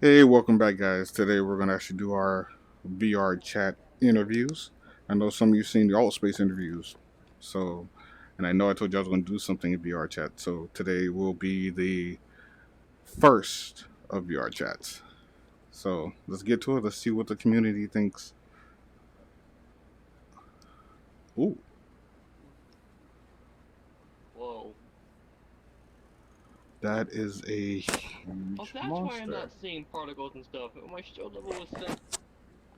Hey, welcome back, guys. Today we're going to actually do our VR chat interviews. I know some of you seen the Alt Space interviews, so, and I know I told you I was going to do something in VR chat. So today will be the first of VR chats. So let's get to it. Let's see what the community thinks. Ooh, Whoa. that is a Oh, huge that's why I'm monster. not seeing particles and stuff. My shield level was set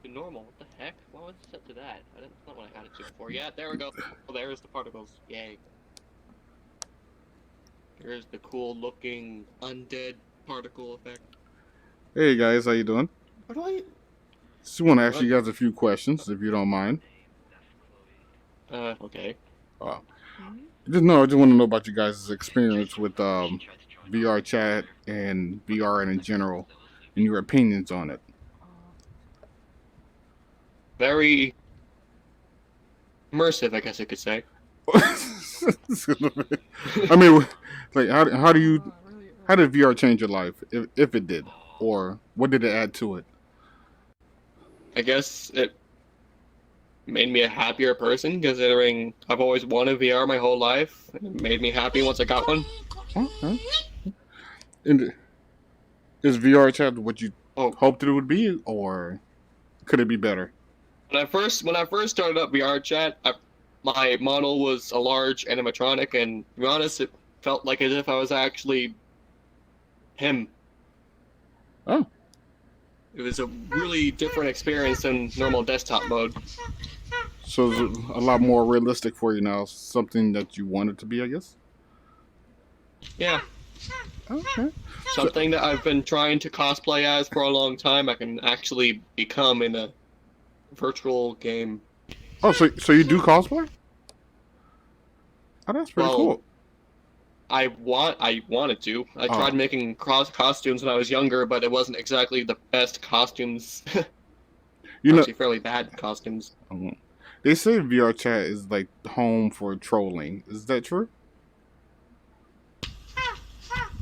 to normal. What the heck? Why was it set to that? That's not what I had it to before. Yeah, there we go. Oh, there's the particles. Yay. There's the cool looking undead particle effect. Hey guys, how you doing? What do I... Just want to ask What? you guys a few questions, if you don't mind. Okay. Uh, I just want to know about you guys' experience with VR chat and VR in general, and your opinions on it. Very immersive, I guess I could say. I mean, like, how did VR change your life, if it did, or what did it add to it? I guess it made me a happier person, considering I've always wanted VR my whole life. It made me happy once I got one. Okay. And is VR chat what you Oh, hoped it would be, or could it be better? when I first started up VR chat, my model was a large animatronic, and to be honest, it felt like as if I was actually him. Oh, It was a really different experience than normal desktop mode. so it's a lot more realistic for you now, something that you wanted to be, I guess. Yeah, Okay. So, something that I've been trying to cosplay as for a long time. I can actually become in a virtual game. so you do cosplay? Oh, that's pretty Well, cool. I wanted to. I tried Oh, making cross costumes when I was younger, but it wasn't exactly the best costumes. you know, Actually, fairly bad costumes. um, they say VR chat is like home for trolling. Is that true?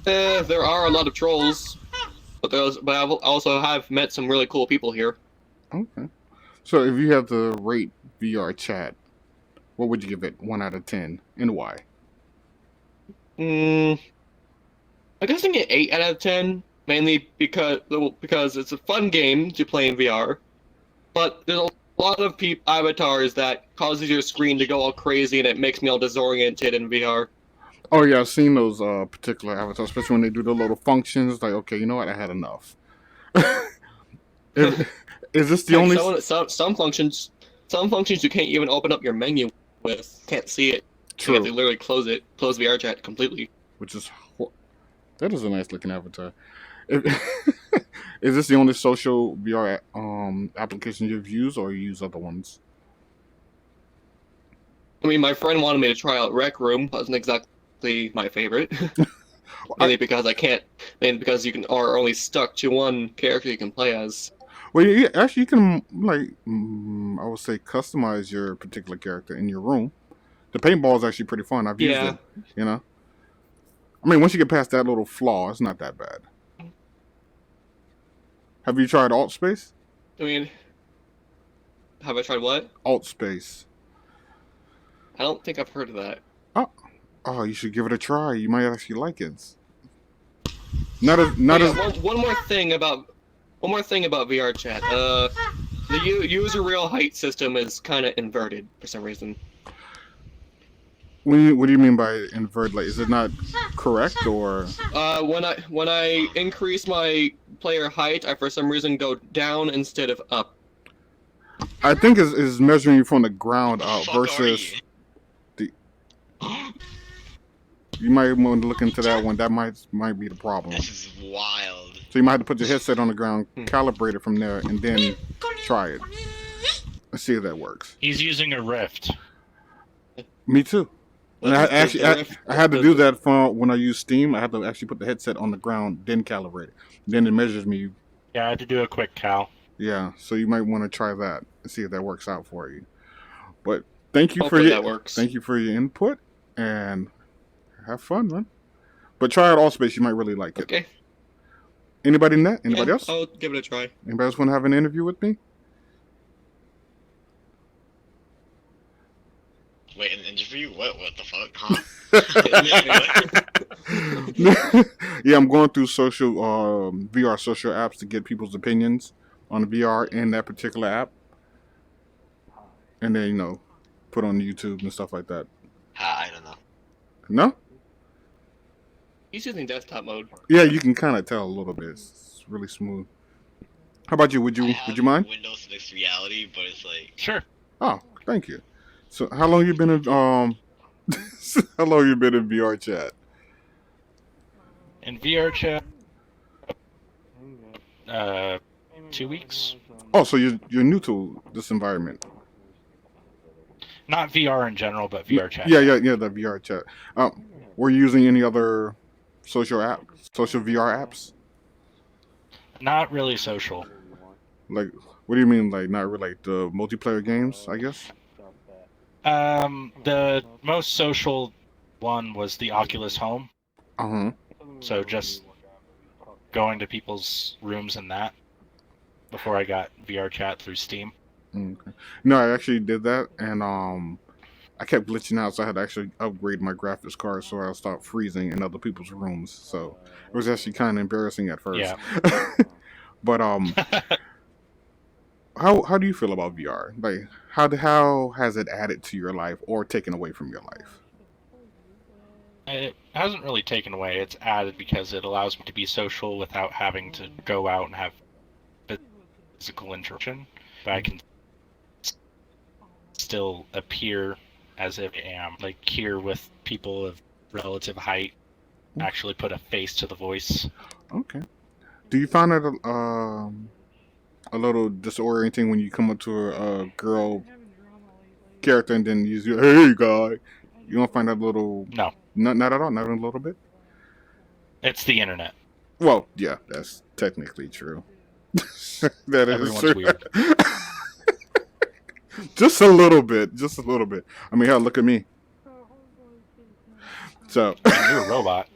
There are a lot of trolls, but I also have met some really cool people here. Okay. So if you have to rate VR chat, what would you give it? 1 out of 10, and why? Mm, I guess I get 8 out of 10, mainly because it's a fun game to play in VR. But there's a lot of avatars that causes your screen to go all crazy, and it makes me all disoriented in VR. Oh yeah, I've seen those particular avatars, especially when they do the little functions. Like, okay, you know what? I had enough. If, is this the Heck, only? some functions you can't even open up your menu with. Can't see it. You have True, to literally close VR chat completely. which is that is a nice looking avatar. If, is this the only social VR application you've used, or you use other ones? I mean, my friend wanted me to try out Rec Room. Wasn't exactly my favorite. I, Mainly because I can't, mainly because you are only stuck to one character you can play as. well, yeah, actually, you can I would say customize your particular character in your room. The paintball is actually pretty fun. I've used it. Yeah, You know, I mean, once you get past that little flaw, it's not that bad. Have you tried Alt Space? I mean, have I tried what? Alt Space. I don't think I've heard of that. Oh, oh, you should give it a try. You might actually like it. Oh Not yeah, as. one more thing about VR chat. The user real height system is kind of inverted for some reason. What do you mean by invert? Like, is it not correct or? When I increase my player height, I for some reason go down instead of up. I think is measuring you from the ground The up fuck are you? versus the. You might want to look into that one. That might be the problem. This is wild. So you might have to put your headset on the ground, Hmm. calibrate it from there, and then try it. Let's see if that works. He's using a Rift. Me too. And I actually, I had to do that for when I use Steam. I had to actually put the headset on the ground, then calibrate it. Then it measures me. Yeah, I had to do a quick cal. Yeah, so you might want to try that and see if that works out for you. But thank you for Hopefully your that works. thank you for your input and have fun, man. But try out Allspace, you might really like it. Okay. Anybody in that? Anybody Yeah, else? I'll give it a try. Anybody else want to have an interview with me? Wait, an interview? What the fuck? Huh? Yeah, I'm going through social VR social apps to get people's opinions on VR in that particular app, and then put on YouTube and stuff like that. I don't know. No? He's using desktop mode. Yeah, you can kind of tell a little bit. It's really smooth. How about you? Would I you have mind? Windows Mixed Reality, but it's like Sure. Oh, thank you. So, how long you been in how long you been in VR chat? In VR chat, 2 weeks. Oh, so you're new to this environment. Not VR in general, but VR chat. Yeah, the VR chat. Were you using any other social VR apps? Not really social. Like, what do you mean, like, not really, like the multiplayer games, I guess? The most social one was the Oculus Home. Uh-huh. So just going to people's rooms and that before I got VR chat through Steam. Okay. No, I actually did that, and I kept glitching out, so I had to actually upgrade my graphics card so I'll stop freezing in other people's rooms. So it was actually kind of embarrassing at first. Yeah. But how do you feel about VR? Like, how has it added to your life or taken away from your life? It hasn't really taken away. It's added because it allows me to be social without having to go out and have physical interaction. But I can still appear as if I am, like, here with people of relative height, actually put a face to the voice. Okay. Do you find it a little disorienting when you come up to a girl character and then you say, "Hey, guy"? You don't find that a little? No. Not at all. Not even a little bit. It's the internet. Well, yeah, that's technically true. That is Everyone's true. weird. Just a little bit. Just a little bit. I mean, hell, look at me. So, You're a robot.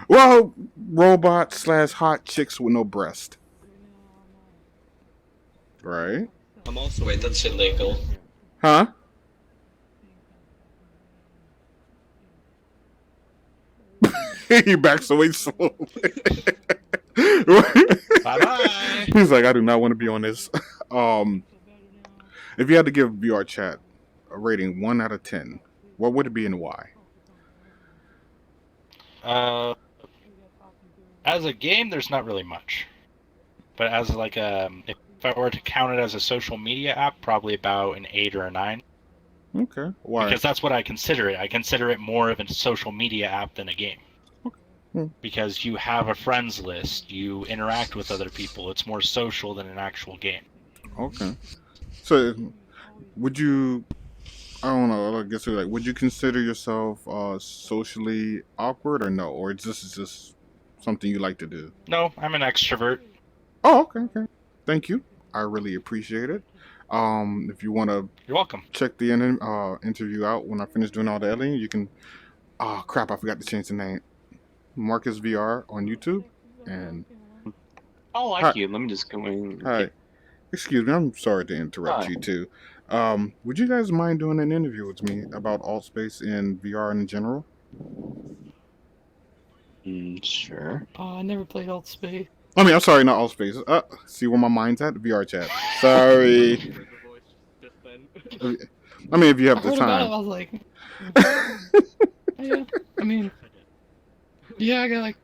well, robot / hot chicks with no breast. Right? I'm also wait, that's illegal. Huh? He backs away slowly. Bye-bye. He's like, I do not want to be on this. If you had to give VR chat a rating 1 out of 10, what would it be and why? As a game, there's not really much. But as like if I were to count it as a social media app, probably about an 8 or a 9. Okay. Why? Because that's what I consider it. I consider it more of a social media app than a game. Hmm. Because you have a friends list, you interact with other people. It's more social than an actual game. Okay. So, would you? I don't know. I guess like, would you consider yourself socially awkward or no, or is this just something you like to do? No, I'm an extrovert. Oh, okay. Thank you. I really appreciate it. If you want to You're welcome. check the interview out when I finish doing all the editing, you can. Oh crap! I forgot to change the name. Marcus VR on YouTube. And Oh, Hi. like you. Let me just go in. hi, excuse me. I'm sorry to interrupt Hi. you too. Would you guys mind doing an interview with me about AltSpace and VR in general? Sure. I never played AltSpace. I mean, I'm sorry, not AltSpace. See where my mind's at? VR chat. Sorry. I mean, if you I have the heard about it. I time. was like, yeah. I mean, yeah. I got like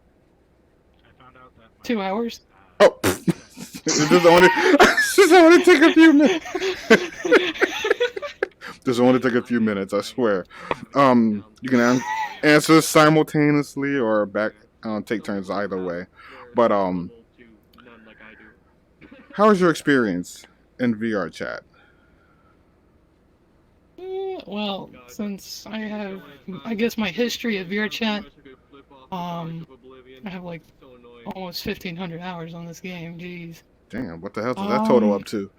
2 hours. Oh, this only take a few minutes. This only take a few minutes, I swear. You can answer simultaneously or take turns either way. But how was your experience in VR chat? Well, since I guess my history of VRChat, I have like almost 1,500 hours on this game. Jeez. Damn, what the hell does that total up to?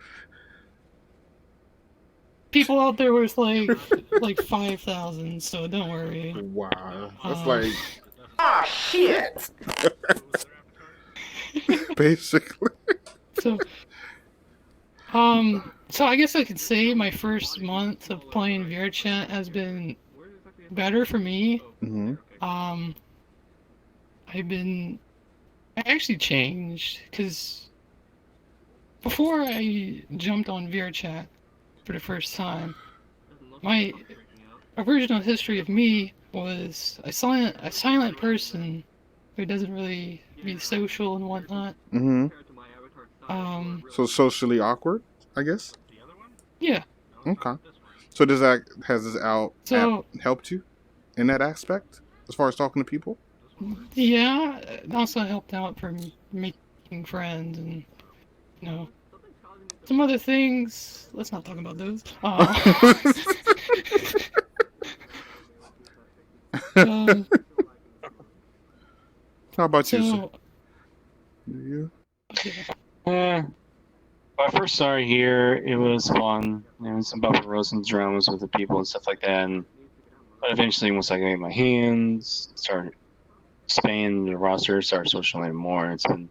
People out there with like 5,000, so don't worry. Wow, that's Uh, like Basically. So, so I guess I could say my first month of playing VRChat has been better for me. Hmm. I actually changed because before I jumped on VRChat for the first time, my original history of me was a silent person who doesn't really be social and whatnot. Hmm. So socially awkward, I guess. Yeah. Okay. So has this app So helped you in that aspect as far as talking to people? yeah, it also helped out for making friends and some other things. Let's not talk about those. Um, How about you, sir? so You? yeah. When I first started here, it was fun. There was some Bubba Rosen dramas with the people and stuff like that. But eventually, once I got my hands, started expanding the roster, started socializing more. It's been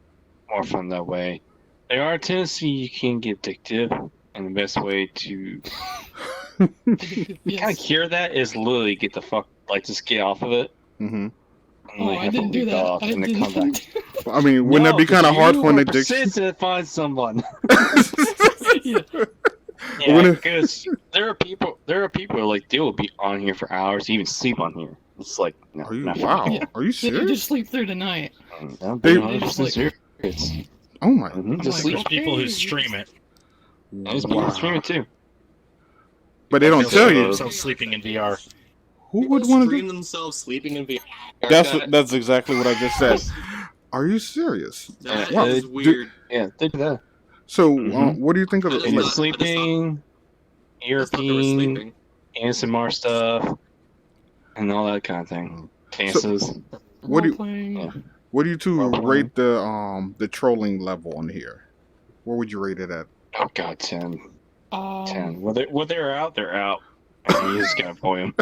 more fun that way. There are tendencies you can get addictive, and the best way to kind of Yes. cure that is literally get the fuck, like, just get off of it. Hmm. And Oh, I didn't do that. I and then come back. didn't. I mean, wouldn't that be kind of hard for an addiction? Persistent to find someone. Yeah. Yeah, Wouldn't- because there are people like they will be on here for hours, even sleep on here. It's like, no, Are you? not Wow. Yeah. Are you They serious? just sleep through the night. I'm They- being 100% serious. Oh my. Mhm, I'm Just like, sleep. There's people who okay. stream it. There's people streaming too. But they don't They'll tell show you. themselves sleeping in VR. Who would want to stream do? themselves sleeping in VR? That's exactly what I just said. Are you serious? That Wow. is weird. Yeah, they do that. So, Mhm. what do you think of I it? just And Like, thought- sleeping, I thought they were European, sleeping. ASMR stuff, and all that kind of thing. Dances. what do you Role-playing. Yeah. what do you two Well, rate the trolling level on here? Where would you rate it at? Oh god, 10. Um, 10. When they're out, they're out. And you just gotta avoid them.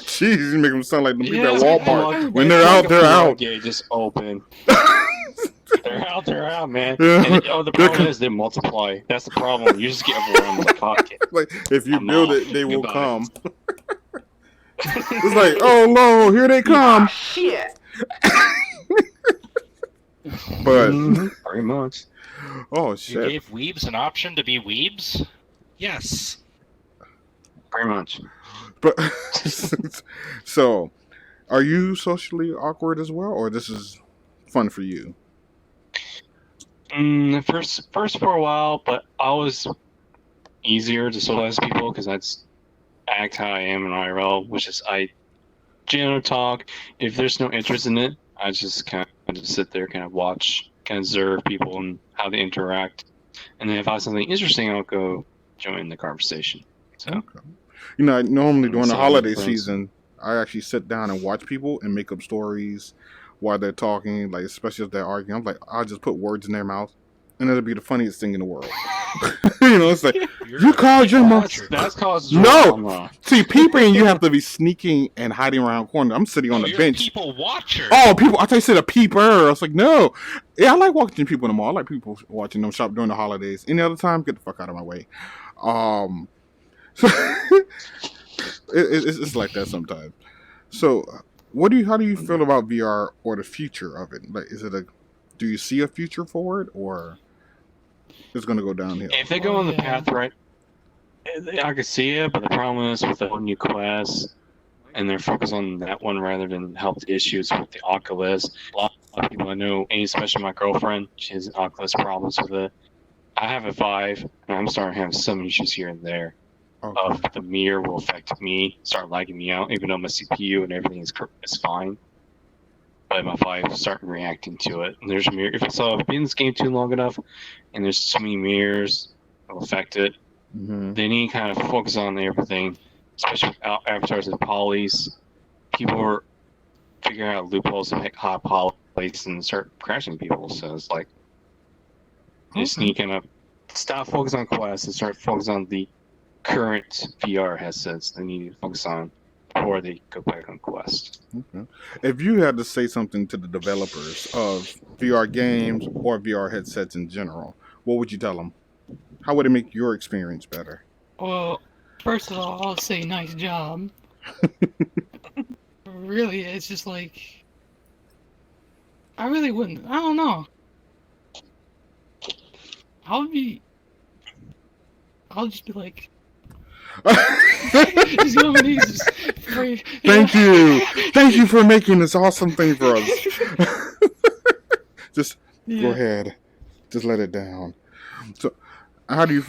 Jeez, you make them sound like the people Yeah, at I- Walmart. I- When they're out, they're out. Yeah, just open. They're out, man. Yeah. And the problem is they multiply. That's the problem. You just get everyone in the pocket. Like, if you I'm build off. it, they will Goodbye. come. It's like, oh no, here they come. But Very much. oh You shit. gave weebs an option to be weebs? Yes. Very much. But so, are you socially awkward as well, or this is fun for you? First for a while, but I was easier to socialize with people because I'd act how I am in IRL, which is I generally talk. If there's no interest in it, I just kind of just sit there, kind of watch, kind of observe people and how they interact. And then if I have something interesting, I'll go join the conversation. So Okay. You know, normally during the So, holiday friends. season, I actually sit down and watch people and make up stories while they're talking, like especially if they're arguing. I'm like, I'll just put words in their mouth, and it'll be the funniest thing in the world. You know, it's like you called your mom. that's causes No! drama. See, peeping, you have to be sneaking and hiding around corners. I'm sitting on the You're bench. a people watcher. Oh, people! I thought you said a peeper. I was like, no. Yeah, I like watching people in the mall. I like people watching them shop during the holidays. Any other time, get the fuck out of my way. So it's like that sometimes. So, how do you feel about VR or the future of it? Like, do you see a future for it, or it's going to go downhill? If they go on the Yeah. path right, I could see it, but the problem is with the whole new Quest, and they're focused on that one rather than help the issues with the Oculus. A lot of people I know, and especially my girlfriend, she has Oculus problems with it. I have a Vive, and I'm starting to have some issues here and there. Okay. Of the mirror will affect me, start lagging me out, even though my CPU and everything is fine. But my Vive is starting reacting to it. And there's a mirror. If I've been in this game too long enough, and there's so many mirrors, it'll affect it. Mm-hmm. They need to kind of focus on everything, especially with avatars and polys. People are figuring out loopholes to make hot polys and start crashing people. So it's like, they just need to kind of stop focusing on Quest and start focusing on the current VR headsets they need to focus on before they go back on Quest. Okay. If you had to say something to the developers of VR games or VR headsets in general, what would you tell them? How would it make your experience better? Well, first of all, I'll say nice job. Really, it's just like I really wouldn't. I don't know. I'll just be like, just go and just pray. Thank you for making this awesome thing for us. Just go Yeah. ahead, just let it down. So, how do you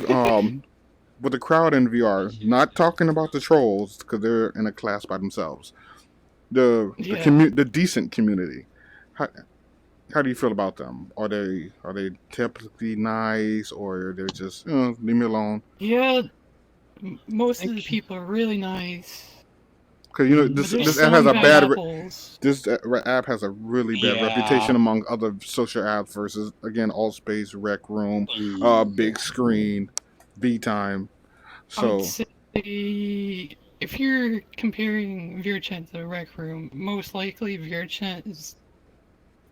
with the crowd in VR? Not talking about the trolls because they're in a class by themselves. The decent community. How do you feel about them? Are they typically nice, or they're just leave me alone? Yeah, most of the people are really nice. Because But this there's app has some a bad apples. this app has a really bad Yeah. reputation among other social apps versus again Allspace, Rec Room, big screen, V Time. I So would say if you're comparing VRChat to Rec Room, most likely VRChat is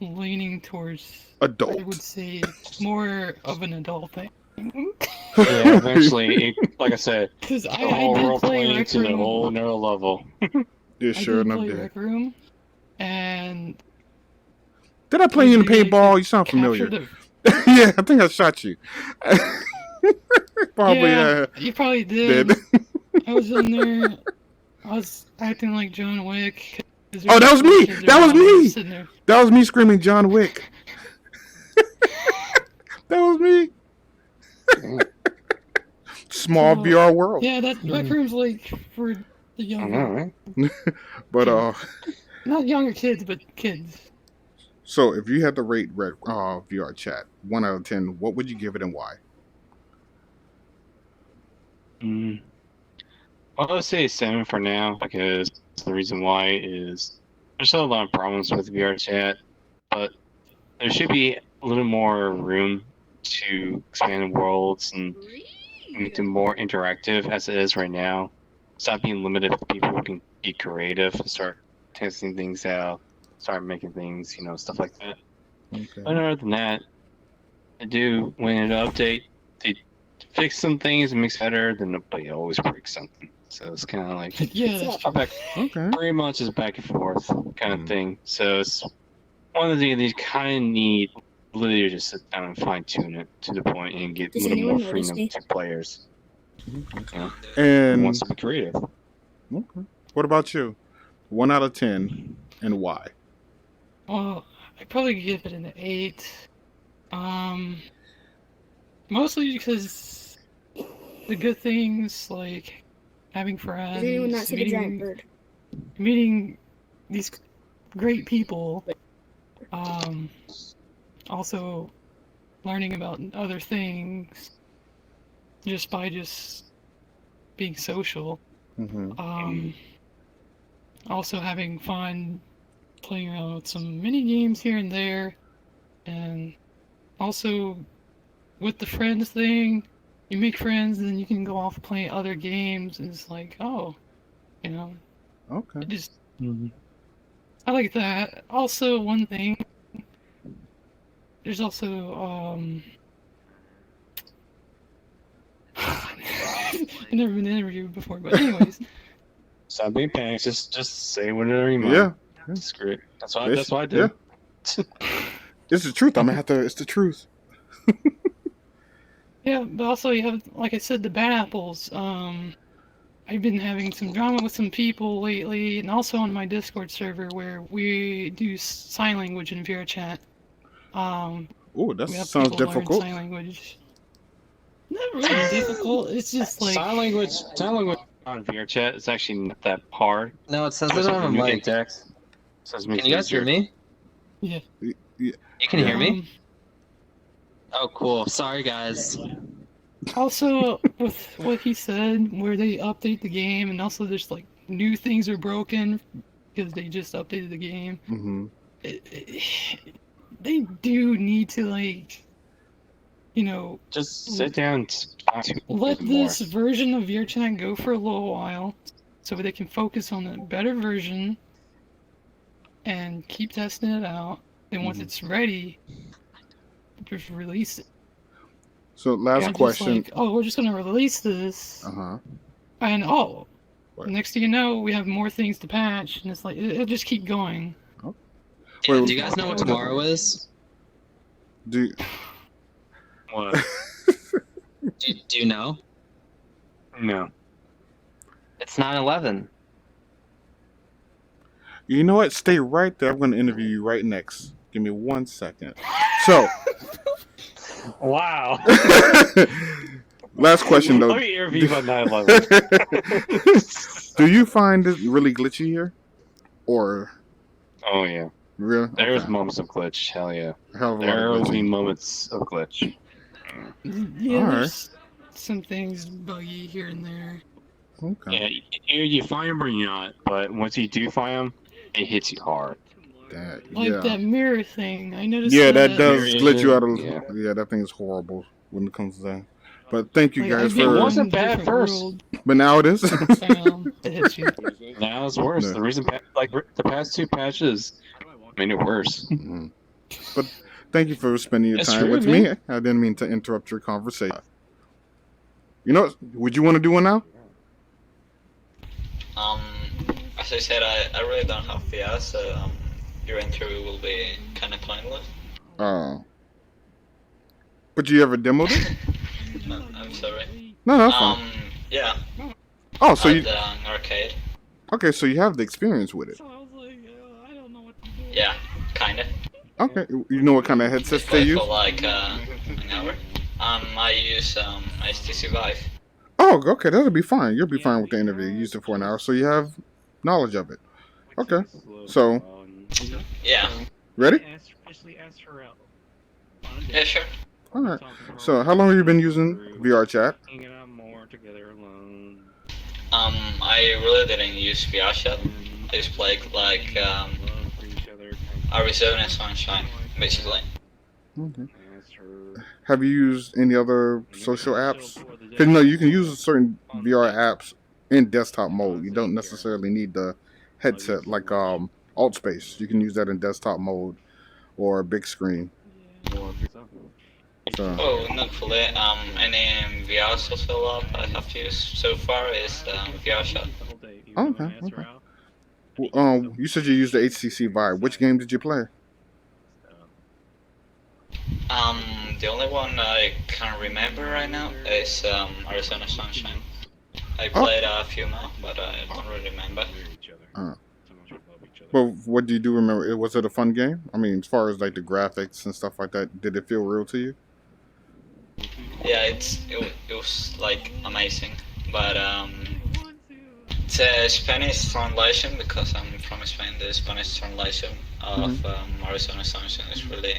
leaning towards, I would adult. say, more of an adult thing. Yeah, eventually, like I said, Because the I whole did role play playing Rec to the Room. whole nother level. Yeah, I sure did enough. play Did. Rec Room, and Did I play you in the usually paintball? to You sound familiar. capture Yeah, I think I shot you. Probably yeah, you probably did. did. I was in there. I was acting like John Wick. 'cause Oh, that was me! kids That was around, I me! sitting there. That was me screaming John Wick. That was me. Small So, VR world. Yeah, that Rec Room's like for the I younger, know, right? But not younger kids, but kids. so if you had to rate VR chat 1 out of 10, what would you give it and why? Well, I would say 7 for now because the reason why is there's still a lot of problems with VR chat, but there should be a little more room to expand worlds and make them more interactive as it is right now. Stop being limited to people who can be creative and start testing things out, start making things, stuff like that. Okay. But other than that, I do when it update, they fix some things and makes better, then but you always break something. So it's kind of like Yeah, that's true. back, Okay. pretty much is back and forth kind of thing. So it's one of the things you kind of need literally just sit down and fine tune it to the point and get a Does little more anyone notice freedom me? to players. Who And wants to be creative. okay. What about you? 1 out of 10 and why? Well, I'd probably give it an 8. Mostly because the good things like having friends, Does anyone not see the giant bird? meeting these great people, also learning about other things just by being social. Mm-hmm. Also having fun playing around with some mini games here and there, and also with the friends thing, you make friends and then you can go off playing other games, and it's like, oh, Okay. it just I like that. Also, one thing, there's also I've never been interviewed before, but anyways. Stop being panicked. Just say whatever you want. Yeah. Screw it. That's what I did. Yeah. It's the truth. I'm gonna have to. It's the truth. Yeah, but also you have, like I said, the bad apples. I've been having some drama with some people lately, and also on my Discord server where we do sign language in VRChat. Oh, that We have sounds people learn difficult. sign language. Not really difficult. It's just like Sign language on VRChat is actually not that hard. No, it says it Just on the when you mic. get text, says Can you guys hear me? Yeah. You can hear me? um, Oh, cool. Sorry, guys. Also, with what he said, where they update the game, and also there's like new things are broken because they just updated the game. Mm-hmm. They do need to just sit down and talk to people let more. this version of VRChat go for a little while, so they can focus on a better version and keep testing it out. Then once it's ready, just release it. So last Not just question. like, oh, we're just gonna release this, Uh-huh. and What? next thing you know, we have more things to patch, and it's like it'll just keep going. Yeah, Wait, do you guys know what tomorrow is? Do What? Do you know? No. It's 9/11. you know what? Stay right there. I'm going to interview you right next. Give me 1 second. So, Wow. last question though. Let me interview about 9/11. Do you find it really glitchy here, or Oh yeah. really? There's Okay. moments of glitch. Hell yeah. Hell of a lot There of will be glitching. moments of glitch. Yeah, Alright. there's some things buggy here and there. Okay. Yeah, you find them or you're not, but once you do find them, it hits you hard. Like yeah. that mirror thing. I noticed. Yeah, that does Mirror glitch you out of. engine, Yeah, that thing is horrible when it comes to that. But thank you Like, guys I've been for. It in wasn't a bad different first. world, But now it is. bam, it hits you. Now it's worse. Yeah. The reason, the past two patches made it worse. Mhm. But thank you for spending your That's time true, with man. me. I didn't mean to interrupt your conversation. You know, would you want to do one now? As I said, I really don't have VR, so your interview will be kind of pointless. Oh. But you ever demoed it? No, I'm sorry. No, that's fine. Yeah, Oh, so at you the arcade. okay? So you have the experience with it. So I was like, I don't know what to do. Yeah, kinda. Okay, you know what kind of headsets they Played use? for like an hour. I use HTC Vive. Oh, okay, that'll be fine. You'll be fine with the interview. You used it for an hour, so you have knowledge of it. Okay, so Yeah, ready? yeah, sure. All right. So how long have you been using VR chat? Hanging out more together alone. I really didn't use VR Chat. I just played like Arizona Sunshine, basically. Okay. Have you used any other social apps? Because you know you can use certain VR apps in desktop mode. You don't necessarily need the headset like AltSpace. You can use that in desktop mode or big screen. So Oh, not fully. Any VR social app I have used so far is VR Chat. okay. You said you used the HTC Vive. Which game did you play? The only one I can remember right now is Arizona Sunshine. I played a few more, but I don't really remember. But what do you do remember? Was it a fun game? I mean, as far as like the graphics and stuff like that, did it feel real to you? Yeah, it was like amazing, but it's a Spanish translation because I'm from Spain. The Spanish translation of Arizona Sunshine is really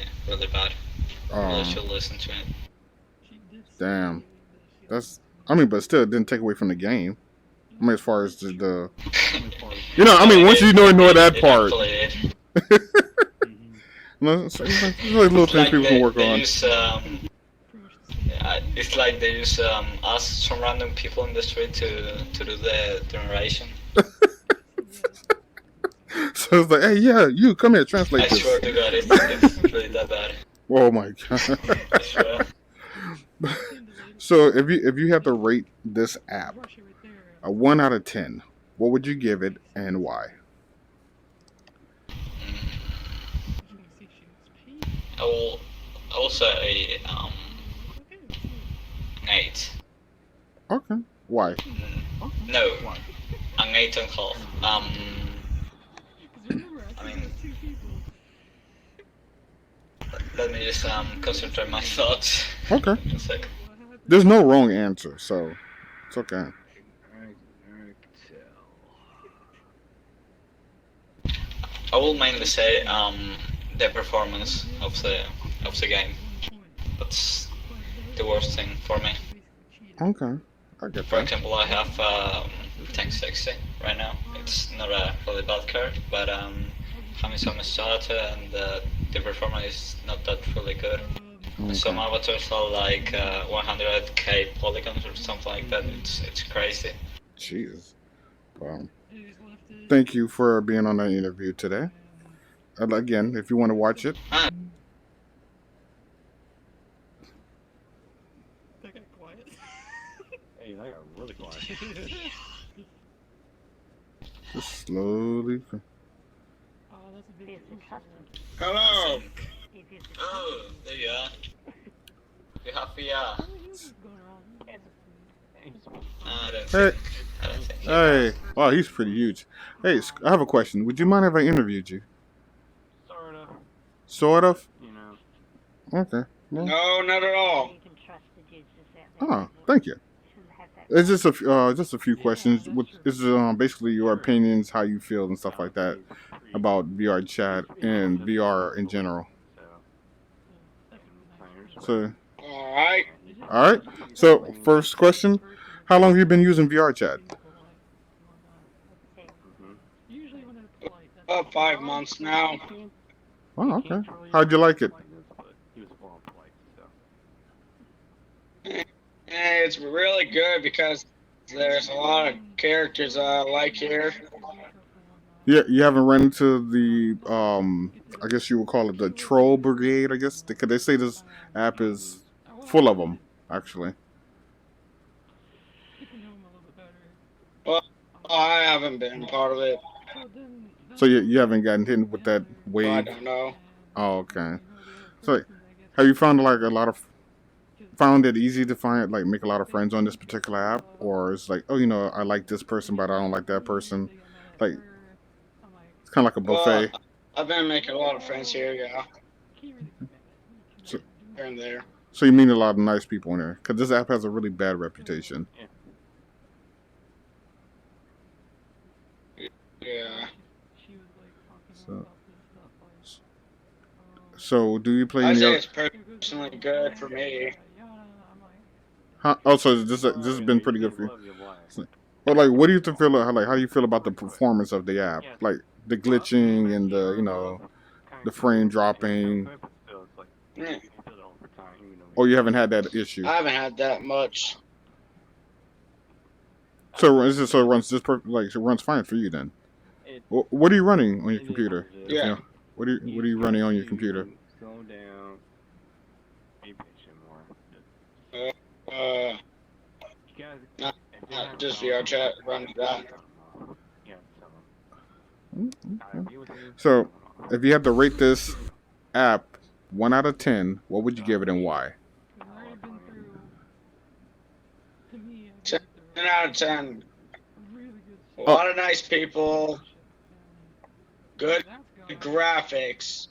bad. You should listen to it. Damn. That's. I mean, but still, it didn't take away from the game. I mean, as far as the you know, I mean, once you ignore that part, Actually, no, it's like little things people can work they on. use, it's like they use us, some random people in the street, to do the narration. So it's like, hey, yeah, you come here, I translate this. swear to God, it's really that bad. Oh my god. I swear. So if you had to rate this app a 1 out of 10, what would you give it and why? I will say 8. Okay. Why? No, an 8.5. I mean, let me just concentrate my thoughts. Okay. For a second. There's no wrong answer, so it's okay. I will mainly say the performance of the game. That's the worst thing for me. Okay. I get For that. example, I have 1060 right now. It's not a really bad card, but having some starter and the performance is not that really good. Some avatars are like 100k polygons or something like that. It's crazy. Jesus. Thank you for being on that interview today. Again, if you want to watch it, Ah, That got quiet. Hey, that got really quiet. just slowly. Oh, that's a big Hello. oh, there you are. You happy? I don't Hey, think. I don't think. hey. Wow, he's pretty huge. Hey, I have a question. Would you mind if I interviewed you? Sorta. Sort of. You know. Okay. Well, No, not at all. oh, thank you. It's just a few questions. This is basically your opinions, how you feel, and stuff like that about VR chat and VR in general. So, All right. all right. So, first question: how long have you been using VR chat? About 5 months now. Oh, okay. How'd you like it? It's really good because there's a lot of characters I like here. Yeah, you haven't run into the I guess you would call it the troll brigade. I guess because they say this app is full of them. Actually, Well, I haven't been part of it. so you haven't gotten hit with that So I wave. don't know. Oh, okay. So, have you found like found it easy to make a lot of friends on this particular app, or it's like, oh, I like this person, but I don't like that person. Like, it's kind of like a Well, buffet. I've been making a lot of friends here, yeah. So, Here and there. so you meet a lot of nice people in there, because this app has a really bad reputation. Yeah. So do you play I any? say it's personally good for me. Huh? Oh, so this has been pretty good for you. But like, what do you feel? Like, how do you feel about the performance of the app? Like the glitching and the frame dropping. Mm, Or you haven't had that issue. I haven't had that much. So it runs fine for you then. What are you running on your computer? Yeah. What are you running on your computer? Slow down. Be patient more. Uh, You guys, not just VR chat, run that. Yeah, So, if you had to rate this app 1 out of 10, what would you give it and why? 10 out of 10. A lot of nice people. Good graphics.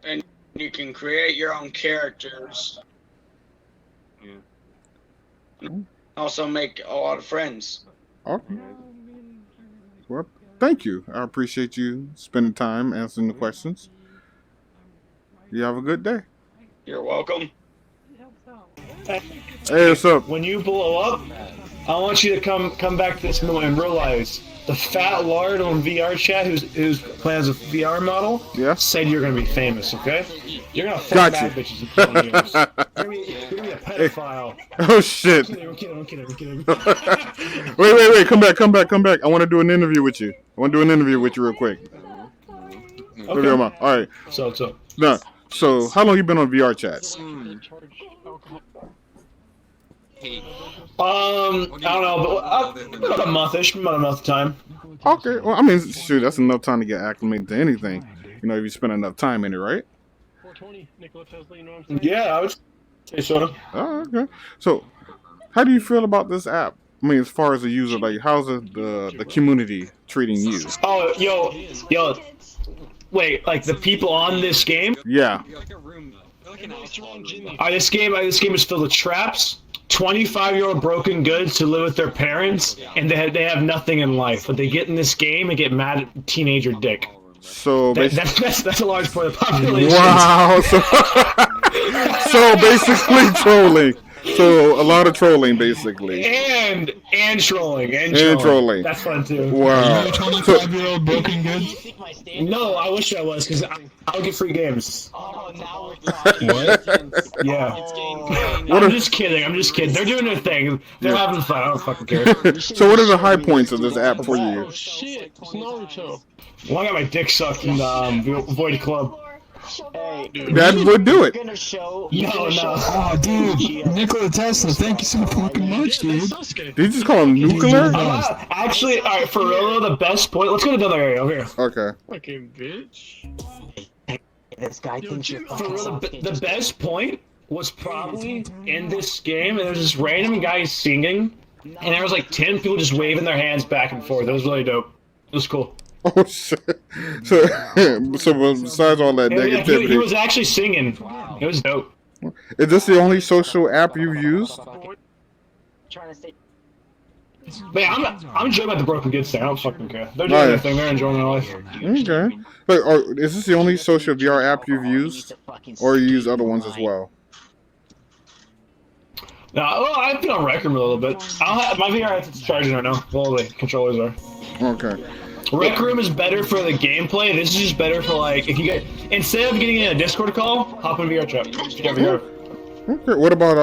And you can create your own characters. Also make a lot of friends. Okay. Well, thank you. I appreciate you spending time answering the questions. You have a good day. You're welcome. Hey, what's up? When you blow up, I want you to come back to this moment and realize the fat lard on VR chat who's playing as a VR model Yeah? said you're gonna be famous, okay? You're gonna fuck Got bad you. bitches and kill niggas. You're gonna be a pedophile. Oh, shit. I'm kidding. Wait. Come back. I want to do an interview with you. Real quick. Okay. All right. So. No. So, how long you been on VR chat? I don't know, but about a month-ish, about a month time. Okay. Well, I mean, shoot, that's enough time to get acclimated to anything. If you spend enough time in it, right? Yeah, I would say so. Oh, okay. So, how do you feel about this app? I mean, as far as a user, like, how's the community treating you? Oh, yo. Wait, like the people on this game? Yeah. This game is filled with traps. 25-year-old broken goods to live with their parents, and they have nothing in life. But they get in this game and get mad at teenager dick. So That's a large part of the population. wow. So basically trolling. So a lot of trolling, basically. And trolling. And trolling. That's fun too. Wow. 25-year-old broken goods? No, I wish I was, because I'll get free games. What? Yeah. What I'm are- just kidding. They're doing their thing. They're having fun. I don't fucking care. So what are the high points of this app for you? Oh shit, it's Naruto. Well, I got my dick sucked in Void Club. That would do it. No. Oh, dude, Nikola Tesla, thank you so fucking much, dude. Did you just call him nuclear? Actually, all right, for real, the best point. Let's go to another area over here. Okay. Fucking bitch. This guy thinks you're For fucking real, soft. the best point was probably in this game, and there was this random guy singing, and there was like 10 people just waving their hands back and forth. It was really dope. It was cool. Oh shit. So besides all that Yeah, he negativity, was actually singing. It was dope. is this the only social app you've used? Trying to stay. But yeah, I'm enjoying about the broken goods thing. I don't fucking care. They're doing Right. their thing. They're enjoying their life. Okay. But is this the only social VR app you've used, or you use other ones as well? No, well, I've been on Rec Room a little bit. My VR headset's charging right now. All the controllers are. Okay. Rec Room is better for the gameplay. This is just better for like if you get instead of getting in a Discord call, hop in VR chat. You got VR. Okay. What about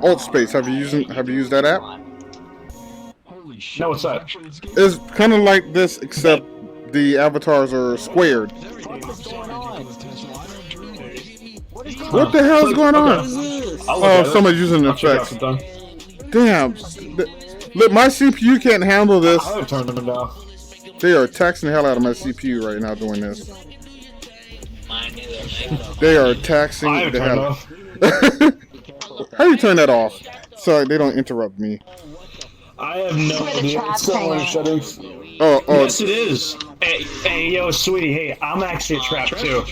Altspace? Have you used that app? No, what's that? It's kind of like this, except the avatars are squared. What the hell's going on? Oh, somebody's using the effects. Damn. Look, my CPU can't handle this. I would turn them down. They are taxing the hell out of my CPU right now doing this. Mine either. They are taxing I would the turn hell. off. How do you turn that off? Sorry, they don't interrupt me. I have no idea. It's still in settings. Oh, Yes, it is. Hey, yo, sweetie. Hey, I'm actually a trap too.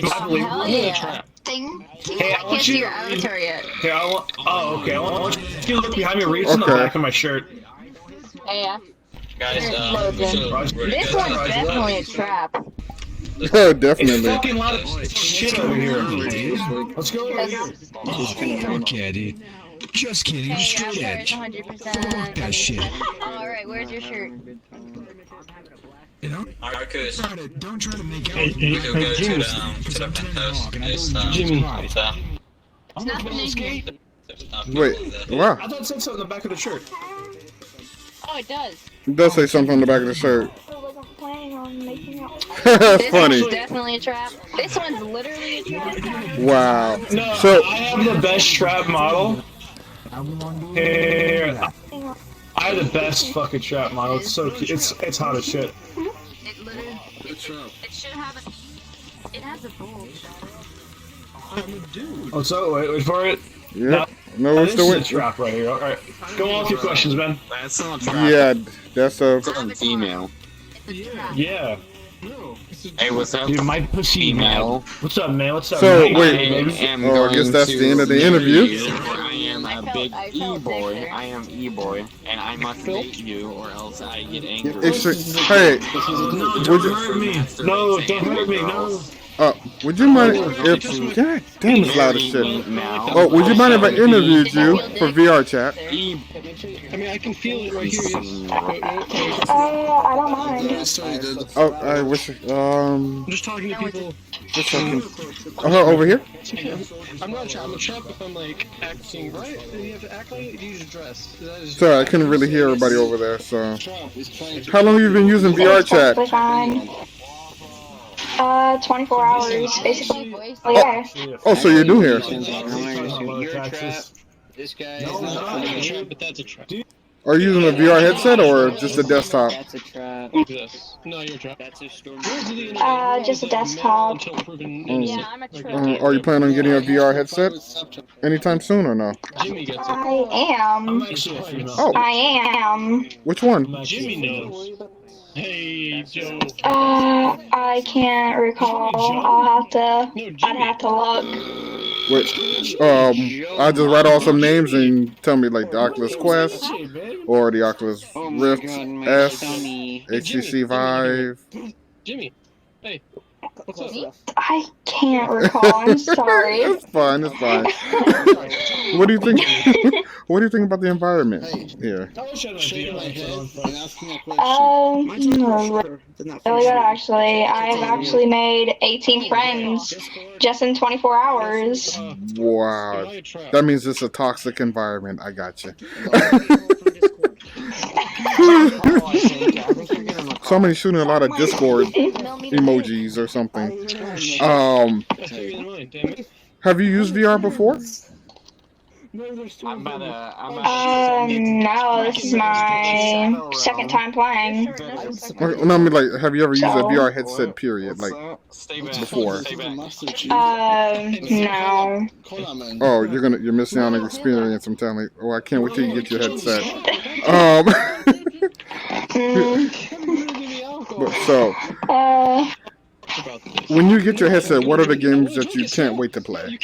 Hell yeah. Thing. Hey, I I want can't see you- your avatar yet. Here, I want. Oh, okay. I want you to look behind me. Reach in the Okay. back of my shirt. Hey, yeah. Guys, This one's definitely a trap. Oh, It's definitely. fucking lot of shit over here. Let's go over here. Fuck yeah, dude. Just kidding, Hey, straight avatar edge. is 100%. Fuck that shit. Alright, where's your shirt? You know? Marcus, Don't try to make out. you could go to the penthouse. It's, Jimmy. It's, It's nothing in here. there's not Wait, people there. wow. I thought it said something on the back of the shirt. Oh, it does. It does say something on the back of the shirt. This That's funny. one's definitely a trap. This one's literally a trap. Wow. No, So, I have the best trap model. Here. I have the best fucking trap model. It's so cute. It's hot as shit. It literally. It should have a. It has a bulge. Oh, so wait for it. yeah. No, This it's the is a way. trap right here. All right, go on with your questions, man. That's not trap. Yeah, that's a. Avatar. Female. It's a trap. Yeah. Hey, what's up? Dude, my pussy Female. mad. What's up, man? What's up, So, man? wait. I am Oh, I guess going that's to the end of the marry interview. you. I am I a felt- big I felt E-boy. Victor. I am E-boy, and I must date you, or else I get angry. Hey, would you, Hurt me. No, don't hurt me. No. would you mind if? God damn, it's loud as shit. Now. Oh, would you mind if I interviewed you for VR chat? E- I mean, I can feel it right here. I don't mind. Oh, I wish. I'm just talking to people. Just a second. Over here. I'm not a trap. I'm a trap if I'm like acting right. And you have to act like it. You use a dress. That is Sorry, I couldn't really hear everybody over there. So, trap. Is playing. how long have you been using VR chat? Fine. 24 hours, basically. Yeah. Oh, so you're new here. You're a trap. This guy is not a trap, but that's a trap. Are you using a VR headset or just a desktop? That's a trap. Like this. No, you're a trap. That's a storm. Just a desktop. Until proven Yeah, I'm a trap. Are you planning on getting a VR headset anytime soon or no? Jimmy gets it. I I'm am. actually a female. Oh, I am. which one? Jimmy knows. Hey, Joe. I can't recall. I'd have to look. Wait, I just write all some names and tell me like the Oculus Quest or the Oculus Rift S, HTC Vive. Jimmy. Hey. I can't recall. I'm sorry. It's fine. It's fine. What do you think? What do you think about the environment here? Really good actually. I've actually made 18 friends just in 24 hours. Wow, that means it's a toxic environment. I got you. Somebody shooting a lot of Discord emojis or something. Have you used VR before? No, this is my second time playing. No, I mean, like, have you ever used a VR headset? Period, like before. No. Oh, you're missing out on an experience. I'm telling you. Oh, I can't wait till you get your headset. So, when you get your headset, what are the games that you can't wait to play?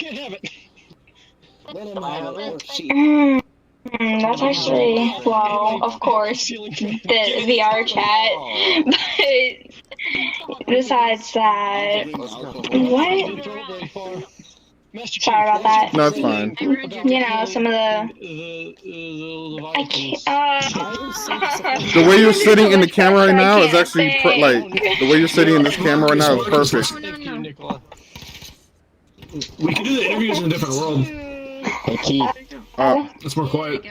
That's actually, well, of course, the VR chat, but besides that, what? Sorry about that. No, it's fine. You know, some of the... I can't... The way you're sitting in the camera right now is actually, the way you're sitting in this camera right now is perfect. We can do the interviews in a different world. Hey, Keith. It's more quiet.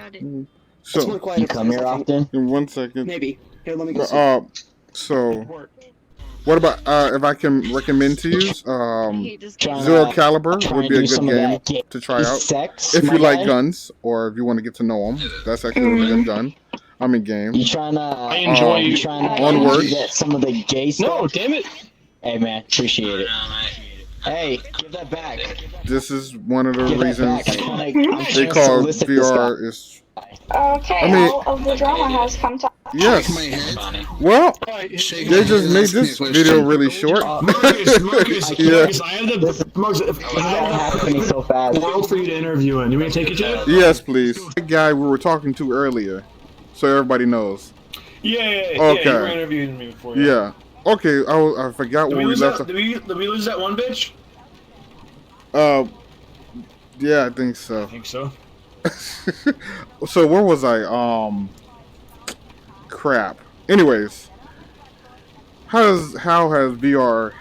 So, You come here often? in 1 second. Maybe. Here, let me go. So, what about if I can recommend to you? Zero Caliber would be a good game to try out if you like guns or if you want to get to know them. That's actually a really good gun. I mean, game. You trying to? I enjoy you trying to Onward. get some of the gay stuff? No, damn it! Hey man, appreciate it. Hey, give that back. This is one of the Give that reasons back. I'm they trying to call solicit this VR is. Okay, I mean- all of the drama has come to... Yes. Well, they just made this video really short. Marcus, Yeah. I have the happening so fast. world for you to interview in. You want me to take it, Jay? Yes, please. The guy we were talking to earlier, so everybody knows. Yeah. Okay. Yeah, you were interviewing me before. Yeah. Okay. I forgot Did where we we lose left. that? Did we lose that one bitch? Yeah, I think so. I think so. So where was I? Crap. Anyways, how has VR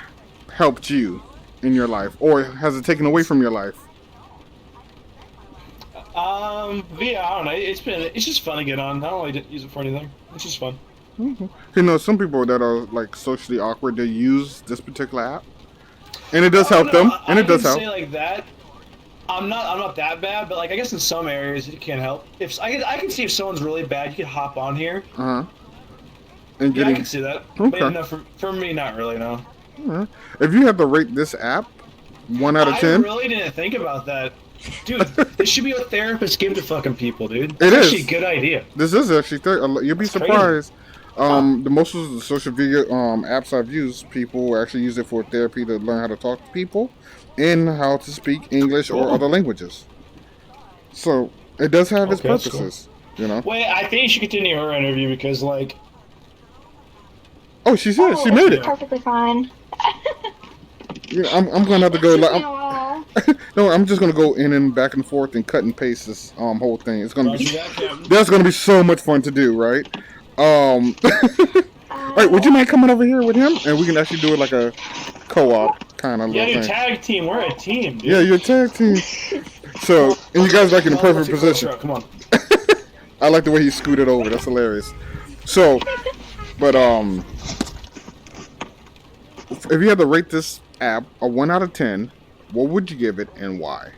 helped you in your life, or has it taken away from your life? Yeah, I don't know. It's just fun to get on. I don't really use it for anything. It's just fun. You know, some people that are like socially awkward, they use this particular app, and it does help them, and it does help. Say like that. I'm not that bad, but like I guess in some areas it can help. If I can see if someone's really bad, you can hop on here. And Yeah, getting I can see that. Okay. But no, for me, not really. No. If you had to rate this app 1 out of 10, I really didn't think about that, dude. This should be what therapists give to fucking people, dude. It is. Actually a good idea. This is actually you'll be surprised. The most of the social media apps I've used, people actually use it for therapy to learn how to talk to people and how to speak English or other languages. So it does have its Okay, that's purposes, you know. Wait, I think you should continue her interview because like. Oh, she said she made it. Perfectly fine. You know, I'm gonna have to go. Took me a while. No, I'm just gonna go in and back and forth and cut and paste this whole thing. It's gonna be that's gonna be so much fun to do, right? Alright, would you mind coming over here with him and we can actually do it like a co-op kind of Yeah, little you thing. tag team. We're a team, dude. Yeah, you're a tag team. So, and you guys like in the perfect position. Come on. I like the way he scooted over. That's hilarious. So, but if you had to rate this app a 1 out of 10, what would you give it and why?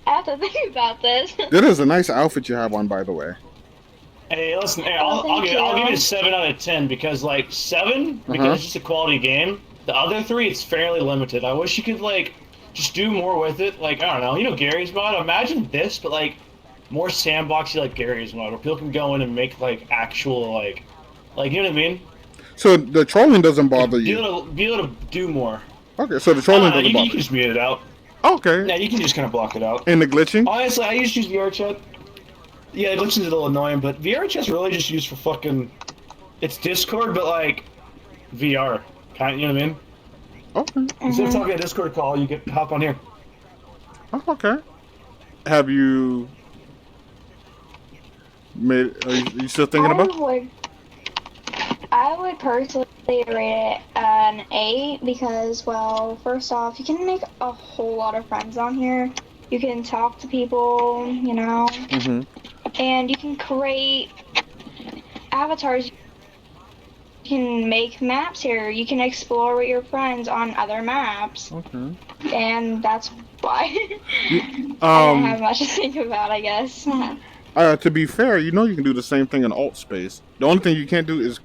I have to think about this. That is a nice outfit you have on, by the way. Hey, listen. Hey, I'll give it a 7 out of 10 because like 7 because it's just a quality game. The other 3, it's fairly limited. I wish you could like just do more with it. Like I don't know, you know Gary's mod. Imagine this, but like more sandboxy like Gary's mod, where people can go in and make like actual like you know what I mean? So the trolling doesn't bother you. Be able to do more. Okay, so the trolling doesn't you bother can just mute it out. Okay. Yeah, you can just kind of block it out. And the glitching? Honestly, I used to use VRChat. Yeah, glitches is a little annoying, but VR chat's really just used for fucking. It's Discord, but like VR, kind. You know what I mean? Okay. Instead of talking a Discord call, you get hop on here. Oh, okay. Have you made? Are you still thinking about? I would personally rate it an 8 because, well, first off, you can make a whole lot of friends on here. You can talk to people, you know, and you can create avatars. You can make maps here. You can explore with your friends on other maps. Okay. And that's why I don't have much to think about, I guess. To be fair, you know you can do the same thing in alt space. The only thing you can't do is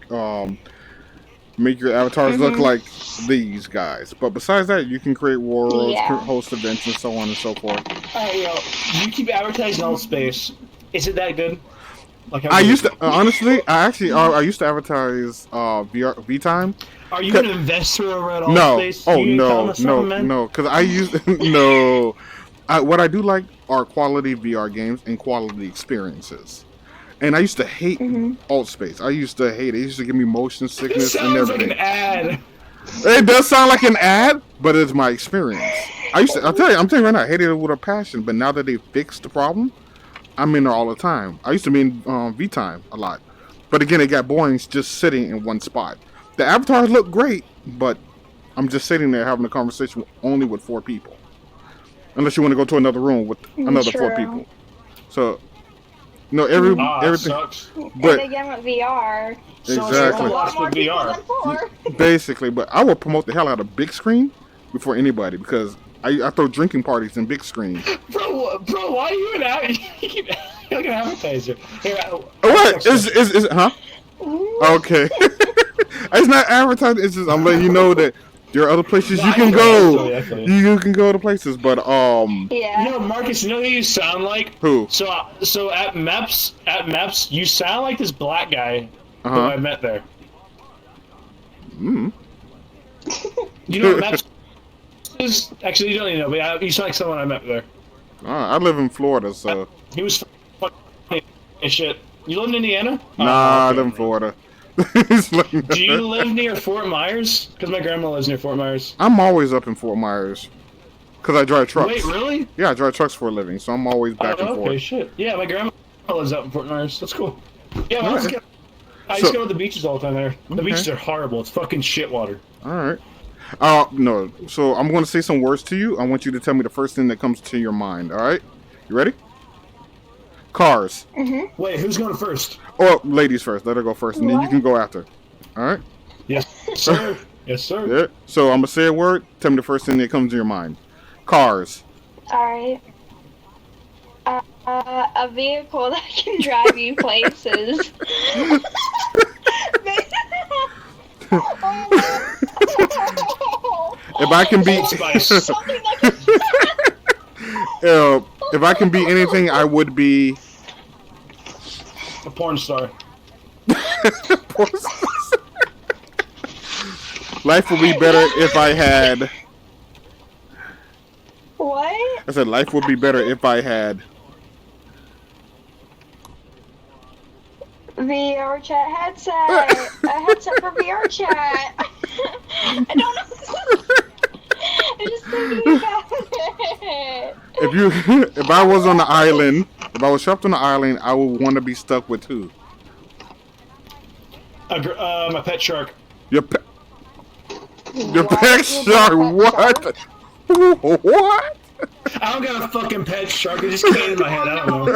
make your avatars look like these guys. But besides that, you can create worlds, host events, and so on and so forth. Alright, yo, you keep advertising alt space. Is it that good? Like I used to honestly, I used to advertise VR VTime. Are you an investor over at alt No. space? Oh You no, tell us something, no, because I use no. What I do like are quality VR games and quality experiences. And I used to hate alt space. I used to hate it. It used to give me motion sickness and everything. It sounds like an ad. It does sound like an ad, but it's my experience. I'm telling you right now, I hated it with a passion. But now that they fixed the problem, I'm in there all the time. I used to be in VTime a lot. But again, it got boring just sitting in one spot. The avatars look great, but I'm just sitting there having a conversation only with 4 people. Unless you want to go to another room with another 4 people. So, no, everything. Sucks. But and again with VR. exactly. A lot more people than 4. Basically, but I will promote the hell out of big screen before anybody because I throw drinking parties in big screen. Bro, why are you an advertiser? You're like an advertiser. Here, What? Is it, huh? Okay. It's not advertising, it's just I'm letting you know that there are other places you can go. You can go to places, but Yeah. You know, Marcus, you know who you sound like? Who? So at MEPS, you sound like this black guy who I met there. You know what MEPS is? Actually, you don't even know, but you sound like someone I met there. I live in Florida, so. He was funny as shit. You live in Indiana? Nah, I live in Florida. Do you live near Fort Myers? Because my grandma lives near Fort Myers. I'm always up in Fort Myers. Because I drive trucks. Wait, really? Yeah, I drive trucks for a living, so I'm always back and forth. Okay, shit. Yeah, my grandma lives out in Fort Myers. That's cool. Yeah, I used to go to the beaches all the time there. The beaches are horrible. It's fucking shit water. Alright. No. So I'm going to say some words to you. I want you to tell me the first thing that comes to your mind, alright? You ready? Cars. Wait, who's going first? Or ladies first. Let her go first, and then you can go after. Alright? Yes, sir. Yes, sir. Yeah. So I'm going to say a word. Tell me the first thing that comes to your mind. Cars. Alright. A vehicle that can drive you places. If I can be... if I can be anything, I would be... A porn star. Life would be better if I had... What? I said life would be better if I had... VR chat headset. A headset for VR chat. I don't know. I'm just thinking about it. If I was on the island, if I was trapped on the island, I would want to be stuck with who? My pet shark. Your pet shark? What? What? I don't got a fucking pet shark. It just came in my head. I don't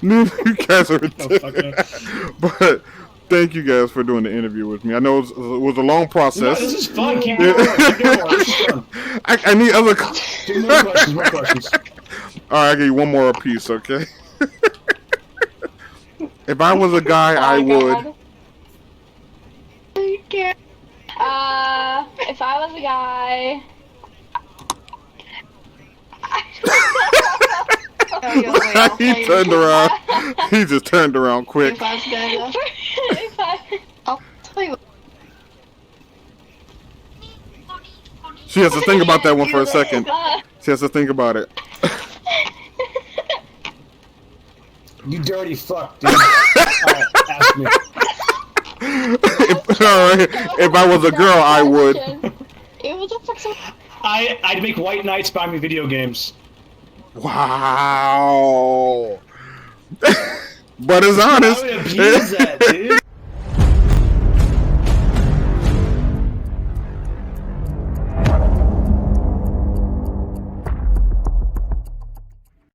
know. You guys are ridiculous. But thank you guys for doing the interview with me. I know it was a long process. No, this is fun. Keep going. Keep going. This is fun. I need other... More questions. Alright, I'll give you one more apiece, okay? If I was a guy, I would... If I was a guy... He turned around. He just turned around quick. I'll tell you. She has to think about that one for a second. She has to think about it. You dirty fuck, dude. Alright, ask me. If I was a girl, I would. It was a fucking. I'd make white knights buy me video games. Wow. But it's honest. I would abuse that, dude.